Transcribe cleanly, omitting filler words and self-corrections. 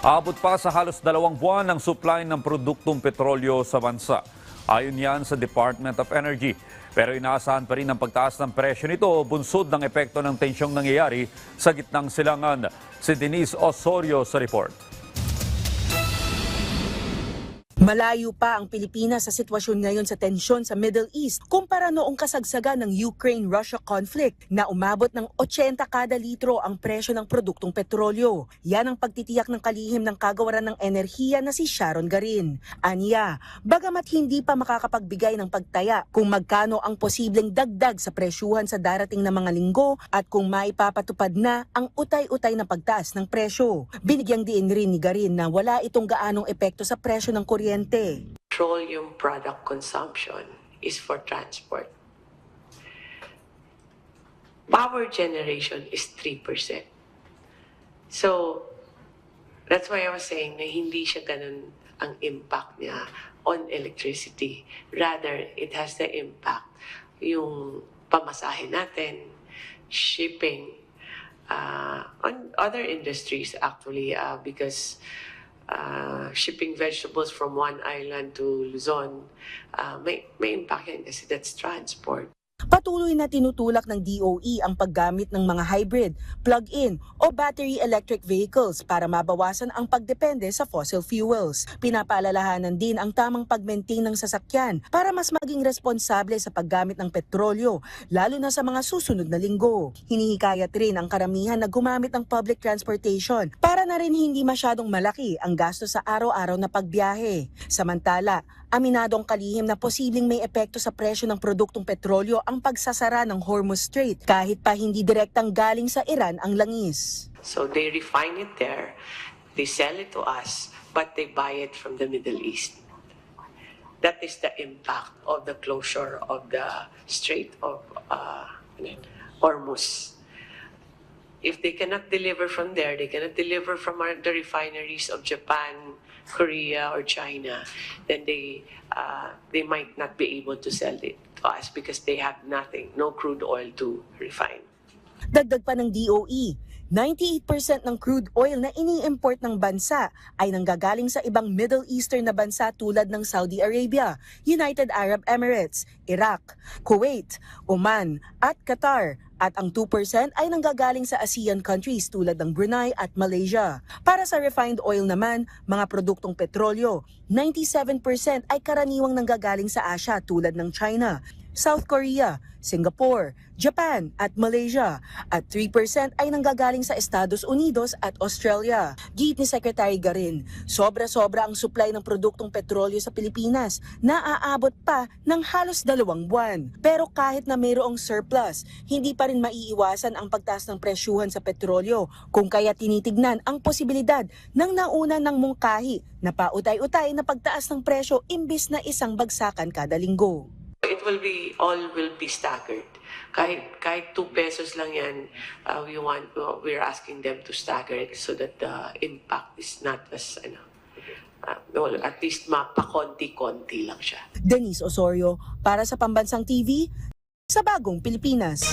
Aabot pa sa halos 2 buwan ang supply ng produktong petrolyo sa bansa. Ayon yan sa Department of Energy. Pero inaasahan pa rin ang pagtaas ng presyo nito bunsod ng epekto ng tensyong nangyayari sa gitnang silangan. Si Denise Osorio sa report. Malayo pa ang Pilipinas sa sitwasyon ngayon sa tensyon sa Middle East kumpara noong kasagsagan ng Ukraine-Russia conflict na umabot ng 80 kada litro ang presyo ng produktong petrolyo. Yan ang pagtitiyak ng kalihim ng kagawaran ng enerhiya na si Sharon Garin. Aniya, bagamat hindi pa makakapagbigay ng pagtaya kung magkano ang posibleng dagdag sa presyuhan sa darating na mga linggo at kung maipapatupad na ang utay-utay na pagtaas ng presyo. Binigyang diin rin ni Garin na wala itong gaanong epekto sa presyo ng kuryente. Petroleum product consumption is for transport. Power generation is 3%. So, that's why I was saying na hindi siya ganun ang impact niya on electricity. Rather, it has the impact yung pamasahe natin, shipping, on other industries actually because shipping vegetables from one island to Luzon, may impact yan kasi that's transport. Patuloy na tinutulak ng DOE ang paggamit ng mga hybrid, plug-in o battery electric vehicles para mabawasan ang pagdepende sa fossil fuels. Pinapaalalahanan din ang tamang pag-maintain ng sasakyan para mas maging responsable sa paggamit ng petrolyo, lalo na sa mga susunod na linggo. Hinihikayat rin ang karamihan na gumamit ng public transportation para na rin hindi masyadong malaki ang gasto sa araw-araw na pagbiyahe. Samantala, aminadong kalihim na posibleng may epekto sa presyo ng produktong petrolyo ang pagsasara ng Hormuz Strait kahit pa hindi direktang galing sa Iran ang langis. So they refine it there, they sell it to us, but they buy it from the Middle East. That is the impact of the closure of the Strait of Hormuz. If they cannot deliver from there, they cannot deliver from the refineries of Japan, Korea, or China, then they might not be able to sell it to us because they have nothing, no crude oil to refine. Dagdag pa ng DOE, 98% ng crude oil na ini-import ng bansa ay nanggagaling sa ibang Middle Eastern na bansa tulad ng Saudi Arabia, United Arab Emirates, Iraq, Kuwait, Oman at Qatar. At ang 2% ay nanggagaling sa ASEAN countries tulad ng Brunei at Malaysia. Para sa refined oil naman, mga produktong petrolyo, 97% ay karaniwang nanggagaling sa Asia tulad ng China, South Korea, Singapore, Japan at Malaysia at 3% ay nanggagaling sa Estados Unidos at Australia. Giit ni Secretary Garin, sobra-sobra ang supply ng produktong petrolyo sa Pilipinas na aabot pa ng halos 2 buwan. Pero kahit na mayroong surplus, hindi pa rin maiiwasan ang pagtaas ng presyuhan sa petrolyo kung kaya tinitignan ang posibilidad ng nauna ng mungkahi na pautay-utay na pagtaas ng presyo imbis na isang bagsakan kada linggo. It will be, all will be staggered. Kahit 2 pesos lang yan, we're asking them to stagger it so that the impact is not as, at least mapakonti-konti lang siya. Denise Osorio para sa Pambansang TV sa Bagong Pilipinas.